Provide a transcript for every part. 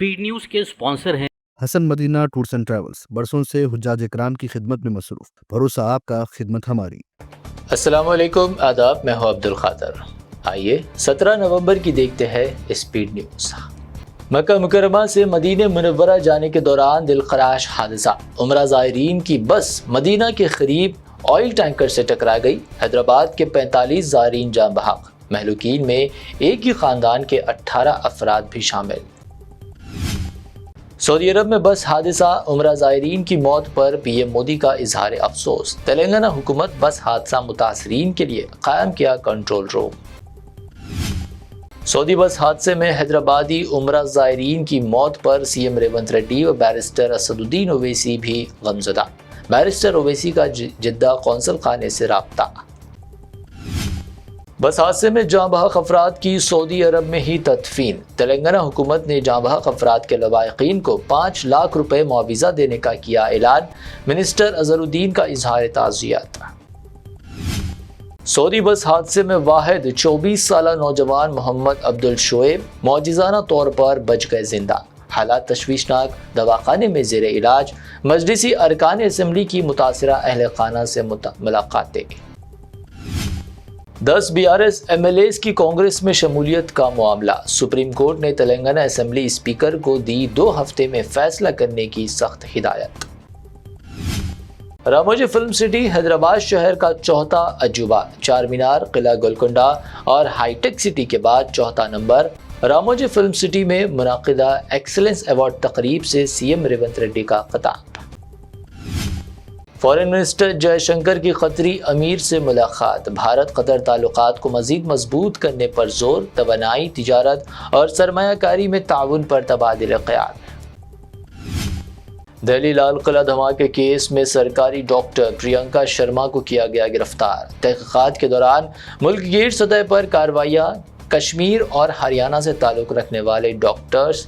Speed news के sponsor हैं Hasan Madina tours and travels, बरसों से हुज्जाज इकराम की खिदमत में मसरूफ। भरोसा आपका, खिदमत हमारी। अस्सलाम वालेकुम, आदाब। मैं हूं अब्दुल खादर। आइए 17 नवंबर की देखते हैं स्पीड न्यूज़। मक्का मुकर्रमा से मदीने मुनव्वरा जाने के दौरान दिलखराश हादसा। उमरा ज़ायरीन की बस मदीना के करीब ऑयल टैंकर से टकरा गई। हैदराबाद के 45 ज़ायरीन जान बहक। महलूकीन में एक ही ख़ानदान के 18 अफराद भी शामिल। सऊदी अरब में बस हादसा, उमरा ज़ायरीन की मौत पर पीएम मोदी का इजहार अफसोस। तेलंगाना हुकूमत बस हादसा मुतासरीन के लिए कायम किया कंट्रोल रूम। सऊदी बस हादसे में हैदराबादी उमरा ज़ायरीन की मौत पर सीएम रेवंत रेड्डी और बैरिस्टर असदुद्दीन ओवैसी भी गमज़दा। बैरिस्टर ओवैसी का जिद्दा कौंसल खाने से राब्ता। बस हादसे में जाँ बहक अफराद की सऊदी अरब में ही तदफीन। तेलंगाना हुकूमत ने जाँ बहक अफराद के लवाहिकीन को 5 लाख रुपए मुआविजा देने का किया ऐलान। मिनिस्टर अजहरुद्दीन का इजहार ताज़ियत। सऊदी बस हादसे में वाहिद 24 साला नौजवान मोहम्मद अब्दुल शोएब मौजिज़ाना तौर पर बच गए जिंदा। हालात तशवीशनाक, दवाखाने में ज़ेर इलाज। मजलिसी अरकान असम्बली की मुतासरा अहल खाना से मुलाकातें। 10 BRS MLAs की कांग्रेस में शमूलियत का मामला। सुप्रीम कोर्ट ने तेलंगाना असम्बली स्पीकर को दी 2 हफ्ते में फैसला करने की सख्त हिदायत। रामोजी फिल्म सिटी हैदराबाद शहर का चौथा अजूबा। चार मीनार, किला गोलकुंडा और हाईटेक सिटी के बाद चौथा नंबर। रामोजी फिल्म सिटी में मुनाकिदा एक्सीलेंस अवार्ड तकरीब से सीएम रेवंत रेड्डी का खिताब। फॉरेन मिनिस्टर जयशंकर की कतरी अमीर से मुलाकात। भारत कतर ताल्लुकात को मजीद मजबूत करने पर जोर। तवानाई, तिजारत और सरमायाकारी में ताउन पर तबादिल ख्याल। दिल्ली लाल किला धमाके केस में सरकारी डॉक्टर प्रियंका शर्मा को किया गया गिरफ्तार। तहकीकात के दौरान मुल्क गिर सतह पर कार्रवाइयाँ। कश्मीर और हरियाणा से ताल्लुक रखने वाले डॉक्टर्स।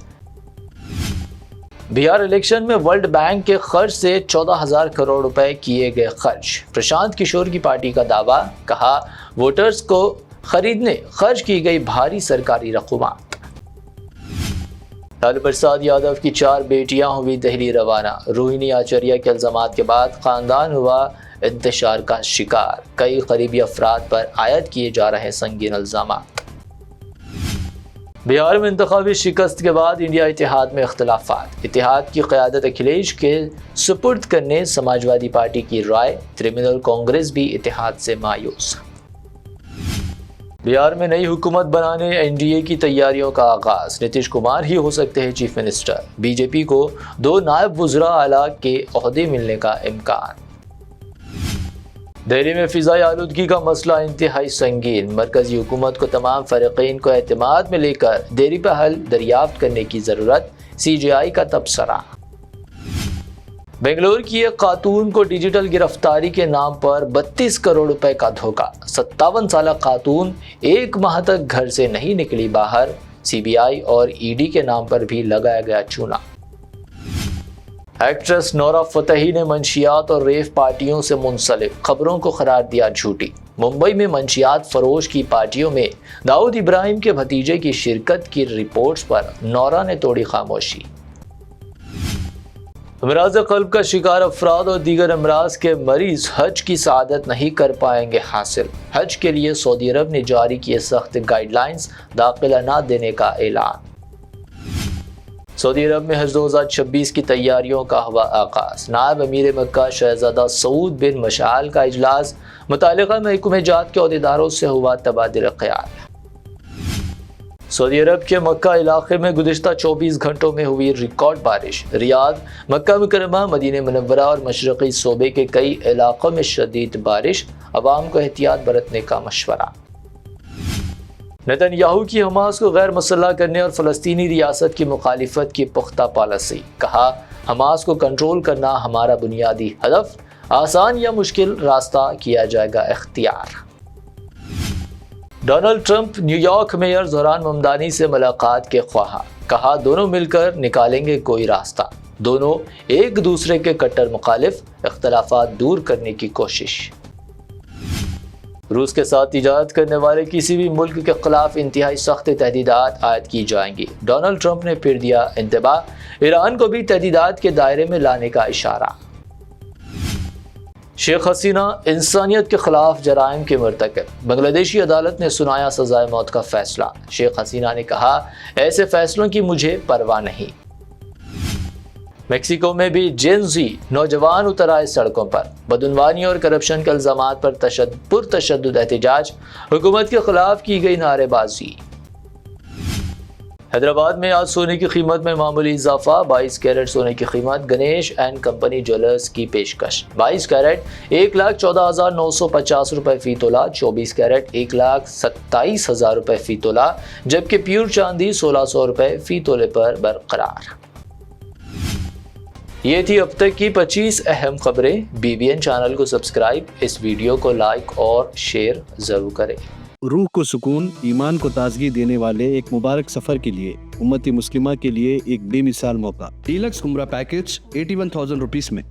बिहार इलेक्शन में वर्ल्ड बैंक के खर्च से 14,000 करोड़ रुपए किए गए खर्च। प्रशांत किशोर की पार्टी का दावा। कहा, वोटर्स को खरीदने खर्च की गई भारी सरकारी रकूमात। लालू प्रसाद यादव की 4 बेटियां हुई दिल्ली रवाना। रोहिणी आचार्य के इल्जामात के बाद खानदान हुआ इंतशार का शिकार। कई करीबी अफराद पर आयद किए जा रहे संगीन इल्जामात। बिहार में इंतखाबी शिकस्त के बाद इंडिया इतिहाद में इख्तिलाफात। इतिहाद की क़यादत अखिलेश के सुपुर्द करने समाजवादी पार्टी की राय। तृणमूल कांग्रेस भी इतिहाद से मायूस। बिहार में नई हुकूमत बनाने एनडीए की तैयारियों का आगाज। नीतीश कुमार ही हो सकते हैं चीफ मिनिस्टर। बीजेपी को 2 नायब वुज़रा आला के ओहदे मिलने का इम्कान। दिल्ली में फिजाई आलूदगी का मसला इंतहाई संगीन। मरकजी हुकूमत को तमाम फरीक़ीन को एतमाद में लेकर देरी पर हल दरियाफ्त करने की ज़रूरत। CJI का तबसरा। बेंगलोर की एक खातून को डिजिटल गिरफ्तारी के नाम पर 32 करोड़ रुपए का धोखा। 57 साला खातून 1 माह तक घर से नहीं निकली बाहर। CBI और ED के नाम पर भी लगाया गया चूना। एक्ट्रेस नोरा फतेही ने मंशियात और रेव पार्टियों से मुंसलिक खबरों को करार दिया झूठी। मुंबई में मंशियात फरोश की पार्टियों में दाऊद इब्राहिम के भतीजे की शिरकत की रिपोर्ट्स पर नोरा ने तोड़ी खामोशी। अमराज क़ल्ब का शिकार अफराद और दीगर अमराज के मरीज हज की सआदत नहीं कर पाएंगे हासिल। हज के लिए सऊदी अरब ने जारी किए सख्त गाइडलाइंस। दाखिला न देने का ऐलान। सऊदी अरब में हज 2026 की तैयारियों का हुआ आगाज। नायब अमीर मक्का शहजादा सऊद बिन मशाल का इजलास। मुतालिका महकमे जात के अहदेदारों से हुआ तबादिल ख्याल। सऊदी अरब के मक्का इलाके में गुज़िश्ता 24 घंटों में हुई रिकॉर्ड बारिश। रियाद, मक्का मुकर्रमा, मदीने मुनव्वरा और मशरक़ी सूबे के कई इलाकों में शदीद बारिश। अवाम को एहतियात बरतने का मशवरा। नेतन्याहू की हमास को गैर मुसल्लह करने और फ़लस्तीनी रियासत की मुखालिफत की पुख्ता पॉलिसी। कहा, हमास को कंट्रोल करना हमारा बुनियादी हदफ। आसान या मुश्किल रास्ता किया जाएगा इख्तियार। Donald Trump New York mayor Zohran Mamdani से मुलाकात के ख्वाह। कहा, दोनों मिलकर निकालेंगे कोई रास्ता। दोनों एक दूसरे के कट्टर मुखालिफ। इख्तलाफात दूर करने की कोशिश। روس کے ساتھ تجارت کرنے والے کسی بھی ملک کے خلاف انتہائی سخت تحدیدات عائد کی جائیں گی۔ ڈونلڈ ٹرمپ نے پھر دیا انتباہ، ایران کو بھی تحدیدات کے دائرے میں لانے کا اشارہ۔ شیخ حسینہ انسانیت کے خلاف جرائم کے مرتکب، بنگلہ دیشی عدالت نے سنایا سزائے موت کا فیصلہ۔ شیخ حسینہ نے کہا، ایسے فیصلوں کی مجھے پرواہ نہیں۔ میکسیکو میں بھی جین زی نوجوان اتر آئے سڑکوں پر، بدعنوانی اور کرپشن کے الزامات پر پرتشدد احتجاج، حکومت کے خلاف کی گئی نعرے بازی۔ حیدرآباد میں آج سونے کی قیمت میں معمولی اضافہ، 22 کیرٹ سونے کی قیمت گنیش اینڈ کمپنی جویلرز کی پیشکش، 22 کیرٹ 1,14,950 روپے فی تولہ، 24 کیرٹ 1,27,000 روپے فی تولہ، جبکہ پیور چاندی 1,600 روپے فی تولے پر برقرار۔ یہ تھی اب تک کی 25 اہم خبریں۔ BBN چینل کو سبسکرائب، اس ویڈیو کو لائک اور شیئر ضرور کریں۔ روح کو سکون، ایمان کو تازگی دینے والے ایک مبارک سفر کے لیے امت مسلمہ کے لیے ایک بے مثال موقع۔ ڈیلکس عمرہ پیکج 81,000 روپیز میں،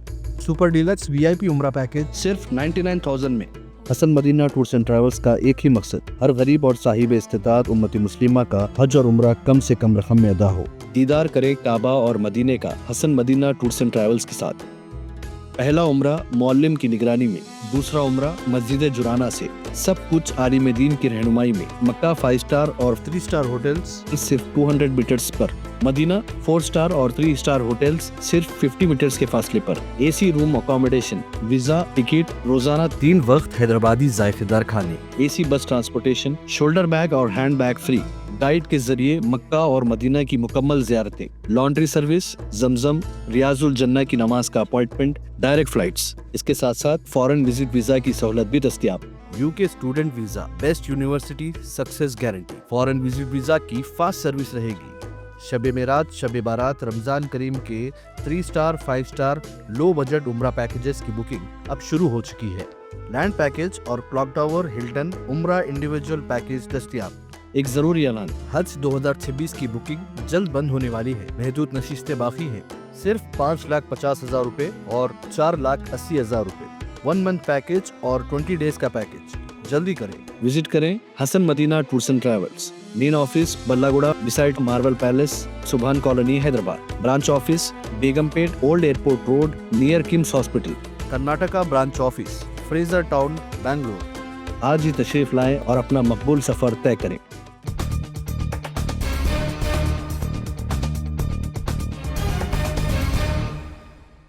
سپر ڈیلکس VIP عمرہ پیکج صرف 99,000 میں۔ حسن مدینہ ٹورز اینڈ ٹریولز کا ایک ہی مقصد، ہر غریب اور صاحب استطاعت امت مسلمہ کا حج اور عمرہ کم سے کم رقم میں ادا ہو۔ دیدار کرے کعبہ اور مدینے کا حسن مدینہ ٹورز اینڈ ٹریولز کے ساتھ۔ پہلا عمرہ معلم کی نگرانی میں، دوسرا عمرہ مسجد جرانہ سے، سب کچھ عالم دین کی رہنمائی میں۔ مکہ 5 اسٹار اور 3 اسٹار ہوٹلز صرف 200 میٹرز پر، مدینہ 4 اسٹار اور 3 اسٹار ہوٹلز صرف 50 میٹرز کے فاصلے پر، AC روم اکاموڈیشن، ویزا، ٹکٹ، روزانہ 3 وقت حیدرآبادی ذائقہ دار کھانے، AC بس ٹرانسپورٹیشن، شولڈر بیگ اور ہینڈ بیگ فری، گائیڈ کے ذریعے مکہ اور مدینہ کی مکمل زیارتیں، لانڈری سروس، زمزم، ریاض الجنہ کی نماز کا اپائنٹمنٹ، ڈائریکٹ فلائٹس۔ اس کے ساتھ ساتھ فارن وزٹ ویزا کی سہولت بھی دستیاب۔ UK student visa, best university success guarantee, foreign visit visa کی فاسٹ سروس رہے گی۔ شب معراج، شب بارات، رمضان کریم کے 3 اسٹار 5 اسٹار لو بجٹ عمرہ پیکجز کی بکنگ اب شروع ہو چکی ہے۔ لینڈ پیکج اور کلاک ٹاور ہلٹن عمرہ انڈیویجول پیکج دستیاب۔ ایک ضروری اعلان، حج 2026 کی بکنگ جلد بند ہونے والی ہے، محدود نشستیں باقی ہیں، صرف 5,50,000 روپے اور 4,80,000 روپے، 1 منتھ پیکج اور 20 ڈیز کا پیکج، جلدی کریں۔ وزٹ کریں Hasan Madina tours and travels, main office بلہ گوڑا beside Marvel Palace, Subhan colony, Hyderabad. Branch office Begumpet, old airport road, near KIMS hospital. Karnataka branch office, Fraser Town, Bangalore. آج ہی تشریف لائیں اور اپنا مقبول سفر طے کریں۔